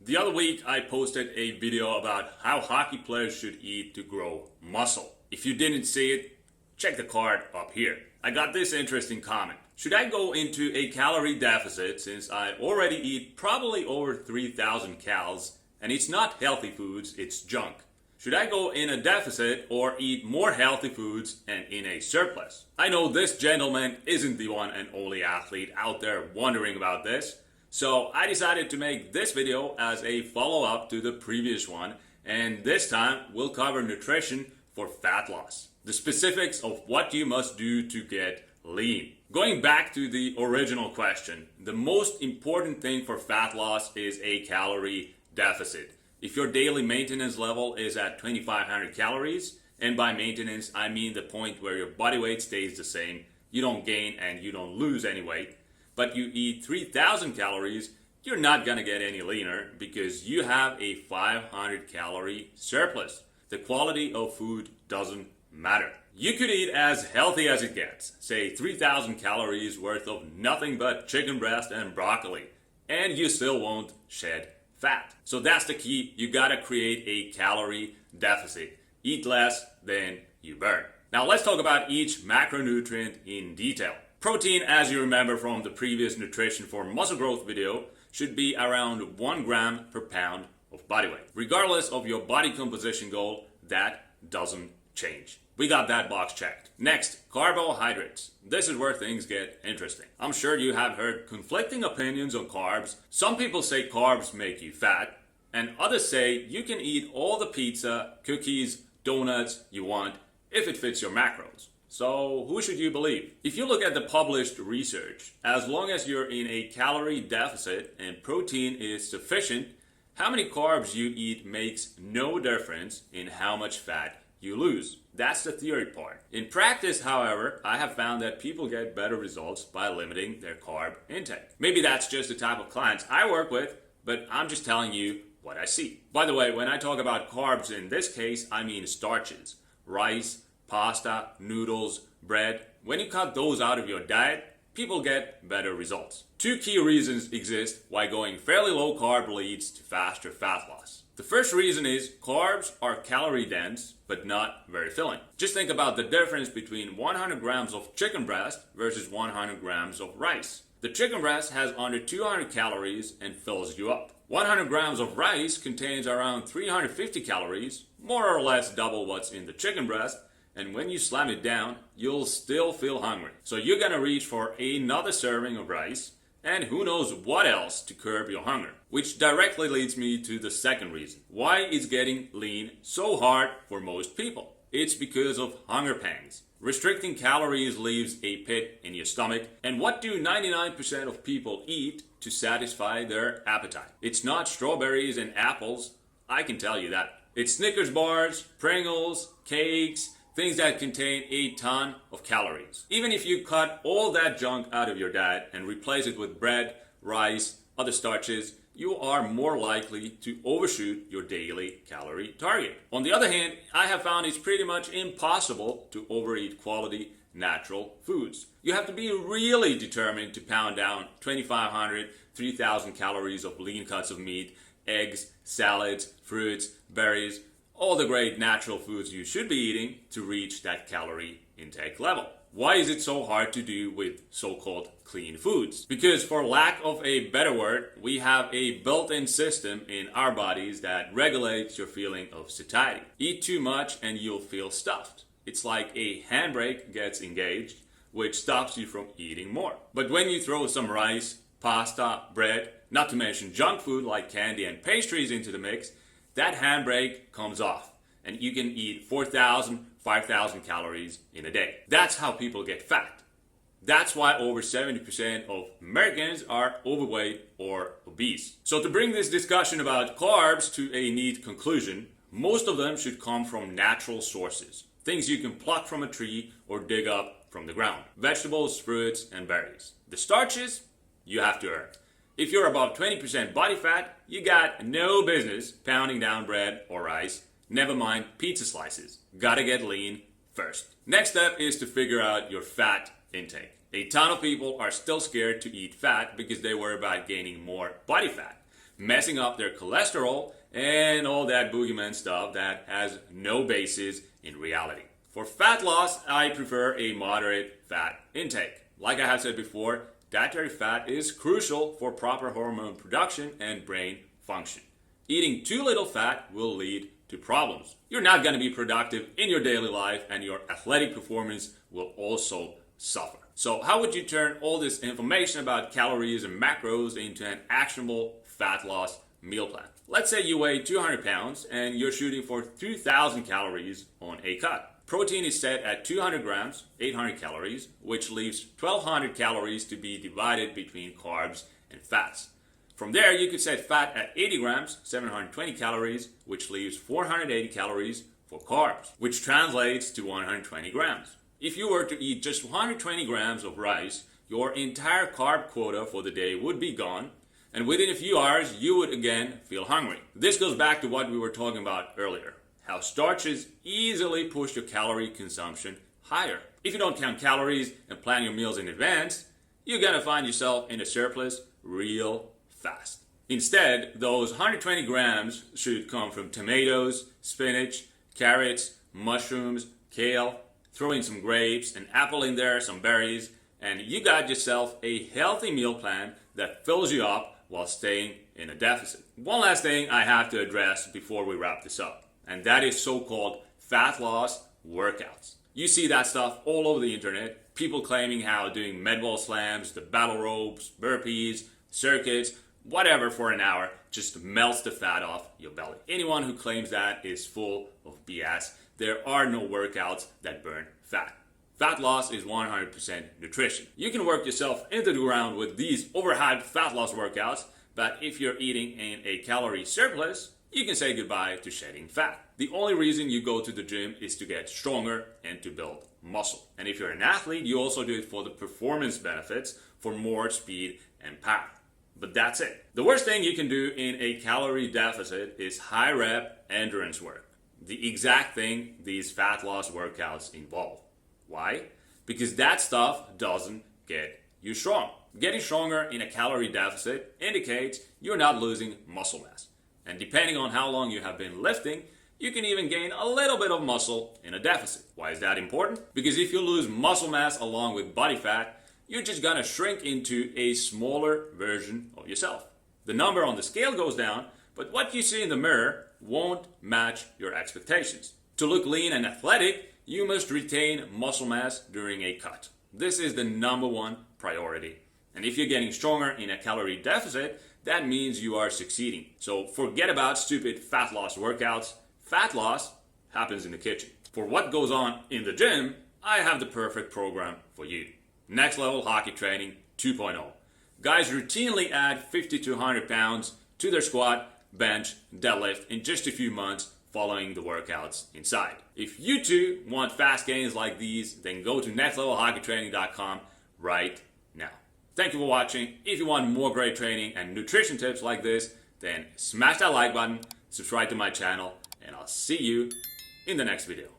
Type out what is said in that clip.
The other week I posted a video about how hockey players should eat to grow muscle. If you didn't see it, check the card up here. I got this interesting comment. Should I go into a calorie deficit since I already eat probably over 3,000 calories and it's not healthy foods, it's junk? Should I go in a deficit or eat more healthy foods and in a surplus? I know this gentleman isn't the one and only athlete out there wondering about this, so I decided to make this video as a follow-up to the previous one, and this time we'll cover nutrition for fat loss. The specifics of what you must do to get lean. Going back to the original question, the most important thing for fat loss is a calorie deficit. If your daily maintenance level is at 2,500 calories, and by maintenance I mean the point where your body weight stays the same, you don't gain and you don't lose any weight, but you eat 3,000 calories, you're not gonna get any leaner because you have a 500 calorie surplus. The quality of food doesn't matter. You could eat as healthy as it gets, say 3,000 calories worth of nothing but chicken breast and broccoli, and you still won't shed fat. So that's the key. You gotta create a calorie deficit. Eat less than you burn. Now let's talk about each macronutrient in detail. Protein, as you remember from the previous nutrition for muscle growth video, should be around 1 gram per pound of body weight. Regardless of your body composition goal, that doesn't change. We got that box checked. Next, carbohydrates. This is where things get interesting. I'm sure you have heard conflicting opinions on carbs. Some people say carbs make you fat, and others say you can eat all the pizza, cookies, donuts you want if it fits your macros. So who should you believe? If you look at the published research, as long as you're in a calorie deficit and protein is sufficient, how many carbs you eat makes no difference in how much fat you lose. That's the theory part. In practice, however, I have found that people get better results by limiting their carb intake. Maybe that's just the type of clients I work with, but I'm just telling you what I see. By the way, when I talk about carbs in this case, I mean starches, rice, pasta, noodles, bread. When you cut those out of your diet, people get better results. Two key reasons exist why going fairly low carb leads to faster fat loss. The first reason is carbs are calorie dense, but not very filling. Just think about the difference between 100 grams of chicken breast versus 100 grams of rice. The chicken breast has under 200 calories and fills you up. 100 grams of rice contains around 350 calories, more or less double what's in the chicken breast, and when you slam it down, you'll still feel hungry. So you're gonna reach for another serving of rice, and who knows what else to curb your hunger. Which directly leads me to the second reason. Why is getting lean so hard for most people? It's because of hunger pangs. Restricting calories leaves a pit in your stomach. And what do 99% of people eat to satisfy their appetite? It's not strawberries and apples, I can tell you that. It's Snickers bars, Pringles, cakes, things that contain a ton of calories. Even if you cut all that junk out of your diet and replace it with bread, rice, other starches, you are more likely to overshoot your daily calorie target. On the other hand, I have found it's pretty much impossible to overeat quality natural foods. You have to be really determined to pound down 2,500, 3,000 calories of lean cuts of meat, eggs, salads, fruits, berries, all the great natural foods you should be eating to reach that calorie intake level. Why is it so hard to do with so-called clean foods? Because for lack of a better word, we have a built-in system in our bodies that regulates your feeling of satiety. Eat too much and you'll feel stuffed. It's like a handbrake gets engaged, which stops you from eating more. But when you throw some rice, pasta, bread, not to mention junk food like candy and pastries into the mix, that handbrake comes off and you can eat 4,000, 5,000 calories in a day. That's how people get fat. That's why over 70% of Americans are overweight or obese. So to bring this discussion about carbs to a neat conclusion, most of them should come from natural sources. Things you can pluck from a tree or dig up from the ground. Vegetables, fruits, and berries. The starches, you have to earn. If you're above 20% body fat, you got no business pounding down bread or rice, never mind pizza slices. Gotta get lean first. Next step is to figure out your fat intake. A ton of people are still scared to eat fat because they worry about gaining more body fat. messing up their cholesterol and all that boogeyman stuff that has no basis in reality. For fat loss, I prefer a moderate fat intake. Like I have said before, dietary fat is crucial for proper hormone production and brain function. Eating too little fat will lead to problems. You're not going to be productive in your daily life, and your athletic performance will also suffer. So how would you turn all this information about calories and macros into an actionable fat loss meal plan? Let's say you weigh 200 pounds and you're shooting for 2,000 calories on a cut. Protein is set at 200 grams, 800 calories, which leaves 1,200 calories to be divided between carbs and fats. From there, you could set fat at 80 grams, 720 calories, which leaves 480 calories for carbs, which translates to 120 grams. If you were to eat just 120 grams of rice, your entire carb quota for the day would be gone, and within a few hours, you would again feel hungry. This goes back to what we were talking about earlier, how starches easily push your calorie consumption higher. If you don't count calories and plan your meals in advance, you're gonna find yourself in a surplus real fast. Instead, those 120 grams should come from tomatoes, spinach, carrots, mushrooms, kale, throw in some grapes, an apple in there, some berries, and you got yourself a healthy meal plan that fills you up while staying in a deficit. One last thing I have to address before we wrap this up, and that is so-called fat loss workouts. You see that stuff all over the internet, people claiming how doing med ball slams, the battle ropes, burpees, circuits, whatever for an hour just melts the fat off your belly. Anyone who claims that is full of BS. There are no workouts that burn fat. Fat loss is 100% nutrition. You can work yourself into the ground with these overhyped fat loss workouts, but if you're eating in a calorie surplus, you can say goodbye to shedding fat. The only reason you go to the gym is to get stronger and to build muscle. And if you're an athlete, you also do it for the performance benefits, for more speed and power. But that's it. The worst thing you can do in a calorie deficit is high rep endurance work. The exact thing these fat loss workouts involve. Why? Because that stuff doesn't get you strong. Getting stronger in a calorie deficit indicates you're not losing muscle mass. And depending on how long you have been lifting, you can even gain a little bit of muscle in a deficit. Why is that important? Because if you lose muscle mass along with body fat, you're just gonna shrink into a smaller version of yourself. The number on the scale goes down, but what you see in the mirror won't match your expectations. To look lean and athletic, you must retain muscle mass during a cut. This is the number one priority. And if you're getting stronger in a calorie deficit, that means you are succeeding. So forget about stupid fat loss workouts. Fat loss happens in the kitchen. For what goes on in the gym, I have the perfect program for you. Next Level Hockey Training 2.0. Guys routinely add 50 to 100 pounds to their squat, bench, deadlift in just a few months following the workouts inside. If you too want fast gains like these, then go to nextlevelhockeytraining.com right now. Thank you for watching. If you want more great training and nutrition tips like this, then smash that like button, subscribe to my channel, and I'll see you in the next video.